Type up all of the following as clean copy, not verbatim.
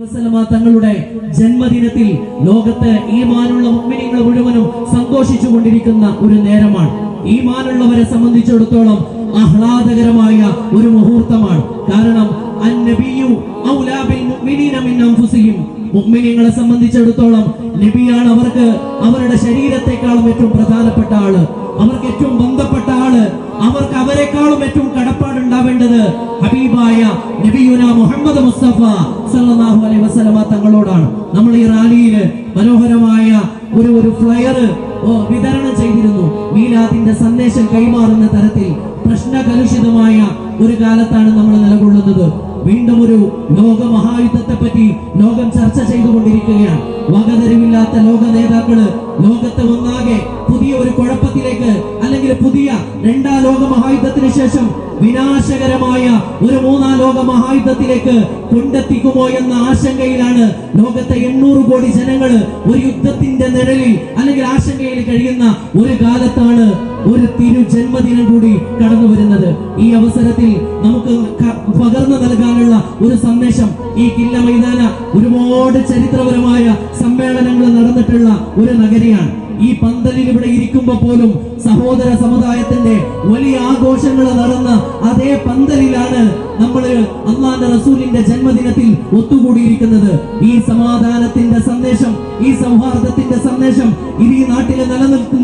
തങ്ങളുടെ ജന്മദിനത്തിൽ ലോകത്ത് ഈമാനുള്ള മുഅ്മിനീങ്ങൾ മുഴുവനും സന്തോഷിച്ചുകൊണ്ടിരിക്കുന്ന ഒരു നേരമാണ്. ഈമാനുള്ളവരെ സംബന്ധിച്ചിടത്തോളം ആഹ്ലാദകരമായ ഒരു മുഹൂർത്തമാണ്. കാരണം അന്നബിയു ഔലാ ബിൽ മുഅ്മിനീന മിൻ അൻഫുസിഹിം, മുഅ്മിനീങ്ങളെ സംബന്ധിച്ചിടത്തോളം നബിയാണ് അവർക്ക് അവരുടെ ശരീരത്തെക്കാളും ഏറ്റവും പ്രധാനപ്പെട്ട ആള്, അവർക്ക് ഏറ്റവും ബന്ധപ്പെട്ട ആള്, അവർക്ക് അവരെക്കാളും ഏറ്റവും കടപ്പാടുണ്ടാവേണ്ടത് ഹബീബായ നബിയുന മുഹമ്മദ് മുസ്തഫ സല്ലല്ലാഹു അലൈഹി വസല്ലമ തങ്ങളോടാണ്. നമ്മൾ ഈ റാലിയിൽ മനോഹരമായ ഒരു ഫ്ലയർ വിതരണം ചെയ്തിരുന്നു. മീലാദിന്റെ സന്ദേശം കൈമാറുന്ന തരത്തിൽ പ്രശ്നകലുഷിതമായ ഒരു കാലത്താണ് നമ്മൾ നിലകൊള്ളുന്നത്. വീണ്ടും ഒരു ലോക മഹായുദ്ധത്തെ പറ്റി ലോകം ചർച്ച ചെയ്തുകൊണ്ടിരിക്കുകയാണ്. വകതിരിവില്ലാത്ത ലോക നേതാക്കള് ലോകത്തെ ഒന്നാകെ പുതിയ ഒരു കുഴപ്പത്തിലേക്ക്, അല്ലെങ്കിൽ പുതിയ രണ്ടാം ലോക മഹായുദ്ധത്തിന് ശേഷം വിനാശകരമായ ഒരു മൂന്നാം ലോക മഹായുദ്ധത്തിലേക്ക് കൊണ്ടെത്തിക്കുമോ എന്ന ആശങ്കയിലാണ് ലോകത്തെ 800 കോടി ജനങ്ങൾ ഒരു യുദ്ധത്തിന്റെ നിഴലിൽ അല്ലെങ്കിൽ ആശങ്കയിൽ കഴിയുന്ന ഒരു കാലത്താണ് ഒരു തിരു ജന്മദിനം കൂടി കടന്നു വരുന്നത്. ഈ അവസരത്തിൽ നമുക്ക് പകർന്നു നൽകാനുള്ള ഒരു സന്ദേശം, ഈ കില്ല മൈതാന ഒരുപാട് ചരിത്രപരമായ സമ്മേളനങ്ങൾ നടന്നിട്ടുള്ള ഒരു നഗരിയാണ്. ഈ പന്തലിൽ ഇവിടെ ഇരിക്കുമ്പോ പോലും സഹോദര സമുദായത്തിന്റെ വലിയ ആഘോഷങ്ങൾ നടന്ന അതേ പന്തലിലാണ് നമ്മൾ അല്ലാഹുവിന്റെ റസൂലിന്റെ ജന്മദിനത്തിൽ ഒത്തുകൂടിയിരിക്കുന്നത്. ഈ സമാധാനത്തിന്റെ സന്ദേശം, ഈ സൗഹാർദ്ദത്തിന്റെ സന്ദേശം ഇത് ഈ നാട്ടിലെ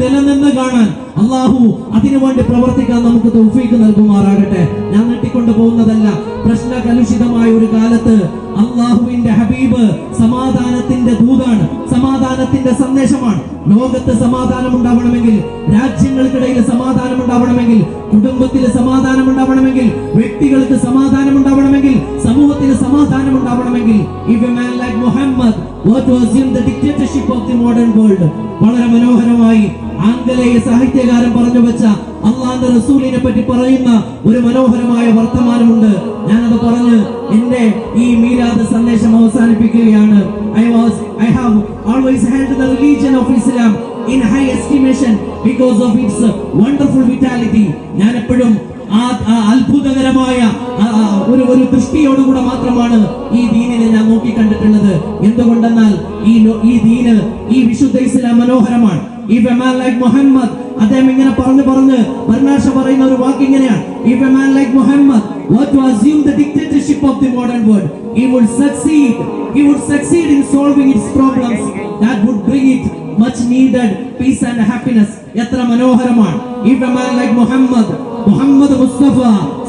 നിലനിന്ന് കാണാൻ അള്ളാഹു അതിനുവേണ്ടി പ്രവർത്തിക്കാൻ നമുക്ക് തൗഫീഖ് നൽകുമാറാകട്ടെ. ഞാൻ നീട്ടിക്കൊണ്ടു പോകുന്നതല്ല. പ്രശ്നകലുഷിതമായ ഒരു കാലത്ത് അള്ളാഹുവിന്റെ ഹബീബ് സമാധാനത്തിന്റെ ദൂതാണ്, സമാധാനത്തിന്റെ സന്ദേശമാണ്. ലോകത്ത് സമാധാനം ഉണ്ടാവണമെങ്കിൽ, രാജ്യങ്ങൾക്കിടയിൽ സമാധാനം ഉണ്ടാവണമെങ്കിൽ, കുടുംബത്തിൽ സമാധാനം ഉണ്ടാവണമെങ്കിൽ, വ്യക്തികൾക്ക് സമാധാനം ഉണ്ടാവണമെങ്കിൽ, സമൂഹത്തിന് സമാധാനം ഉണ്ടാവണമെങ്കിൽ, if a man like Muhammad were to assume the dictatorship of the modern world, വളരെ മനോഹരമായി ആംഗലേയ സാഹിത്യകാരൻ പറഞ്ഞു വെച്ച അള്ളാഹുവിന്റെ റസൂലിനെ പറ്റി പറയുന്ന ഒരു മനോഹരമായ വർത്തമാനമുണ്ട്. ഞാനത് പറഞ്ഞ് എന്റെ ഈ മീലാദ് സന്ദേശം അവസാനിപ്പിക്കുകയാണ്. I have always held the religion of Islam in high estimation because of its wonderful vitality. ഞാൻ എപ്പോഴും അത്ഭുതകരമായ ഒരു ദൃഷ്ടിയോടുകൂടെ മാത്രമാണ് ഈ ദീനിനെ ഞാൻ നോക്കിക്കണ്ടിട്ടുള്ളത്. എന്തുകൊണ്ടെന്നാൽ ഈ ദീന്, ഈ വിശുദ്ധ ഇസ്ലാം മനോഹരമാണ്. If a man like Muhammad, അദ്ദേഹം ഇങ്ങനെ പറഞ്ഞ് ബർനാഷ പറയുന്ന ഒരു വാക്ക് ഇങ്ങനെയാണ്, if a man like Muhammad were to assume the dictatorship of the modern world, he would succeed in solving its problems that would bring it much needed peace and happiness. എത്ര മനോഹരമാണ്. if a man like Muhammad Mustafa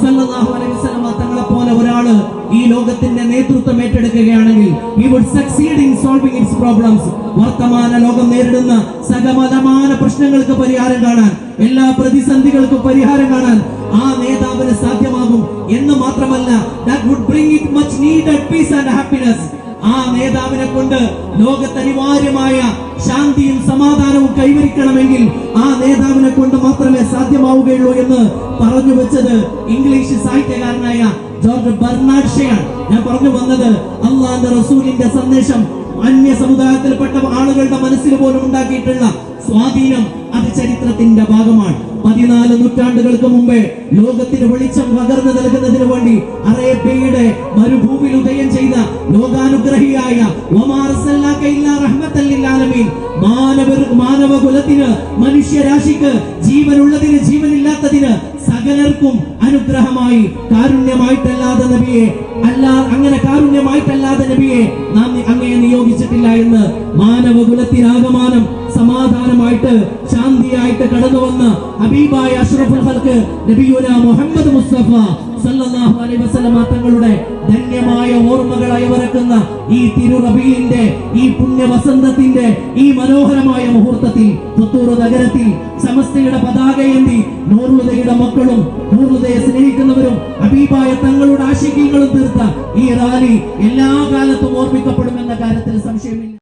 സല്ലല്ലാഹു അലൈഹി വസല്ലം തങ്ങളെ പോലെ ഒരാള് ഈ ലോകത്തിന്റെ നേതൃത്വം ഏറ്റെടുക്കുകയാണെങ്കിൽ he would succeed in solving its problems. വർത്തമാന ലോകം നേരിടുന്ന സകലമാന പ്രശ്നങ്ങൾക്ക് പരിഹാരം കാണാൻ, എല്ലാ പ്രതിസന്ധികൾക്കും പരിഹാരം കാണാൻ ആ നേതാവിന് സാധ്യമാകും എന്ന് മാത്രമല്ല, that would bring it much needed peace and happiness. ആ നേതാവിനെ കൊണ്ട് ലോകത്ത് അനിവാര്യമായ ശാന്തിയും സമാധാനവും കൈവരിക്കണമെങ്കിൽ ആ നേതാവിനെ കൊണ്ട് മാത്രമേ സാധ്യമാവുകയുള്ളൂ എന്ന് പറഞ്ഞു വെച്ചത് ഇംഗ്ലീഷ് സാഹിത്യകാരനായ ജോർജ് ബെർണാഡ് ഷയാണ്. ഞാൻ പറഞ്ഞു വന്നത്, അല്ലാഹുവിന്റെ റസൂലിന്റെ സന്ദേശം അന്യ സമുദായത്തിൽപ്പെട്ട ആളുകളുടെ മനസ്സിൽ പോലും ഉണ്ടാക്കിയിട്ടുള്ള സ്വാധീനം അത് ചരിത്രത്തിന്റെ ഭാഗമാണ്. 14 നൂറ്റാണ്ടുകൾക്ക് മുമ്പേ ലോകത്തിന് വെളിച്ചം പകർന്നു നൽകുന്നതിന് വേണ്ടി അറേബ്യയുടെ മരുഭൂമിയിൽ ഉദയം ചെയ്ത ലോകാനുഗ്രഹിയായ മാനവകുലത്തിന്, മനുഷ്യരാശിക്ക്, ജീവനുള്ളതിന് ജീവനില്ലാത്തതിന് സകലർക്കും അനുഗ്രഹമായി കാരുണ്യമായിട്ടല്ലാതെ നബിയെ നാം അങ്ങയെ നിയോഗിച്ചിട്ടില്ല എന്ന് മാനവകുലത്തിനാകമാനം സമാധാനമായിട്ട് ശാന്തിയായിട്ട് കടന്നു വന്ന ഹബീബായ അഷ്റഫുൽ ഖൽഖ് നബിയുന മുഹമ്മദ് മുസ്തഫ സല്ലല്ലാഹു അലൈഹി വസല്ലമ തങ്ങളുടെ ധന്യമായ ഓർമ്മകളായി വരക്കുന്ന ഈ തിരുറബീഇന്റെ, ഈ പുണ്യവസന്തത്തിന്റെ ഈ മനോഹരമായ മുഹൂർത്തത്തിൽ പുത്തൂർ നഗരത്തിൽ സമസ്തയുടെ പതാകയേന്തി നൂറുലതയുടെ മക്കളും നൂറുലതയെ സ്നേഹിക്കുന്നവരും ഹബീബായ തങ്ങളുടെ ആശിഖീങ്ങളും തീർത്ത ഈ റാലി എല്ലാ കാലത്തും ഓർമ്മിക്കപ്പെടുമെന്ന കാര്യത്തിൽ സംശയമില്ല.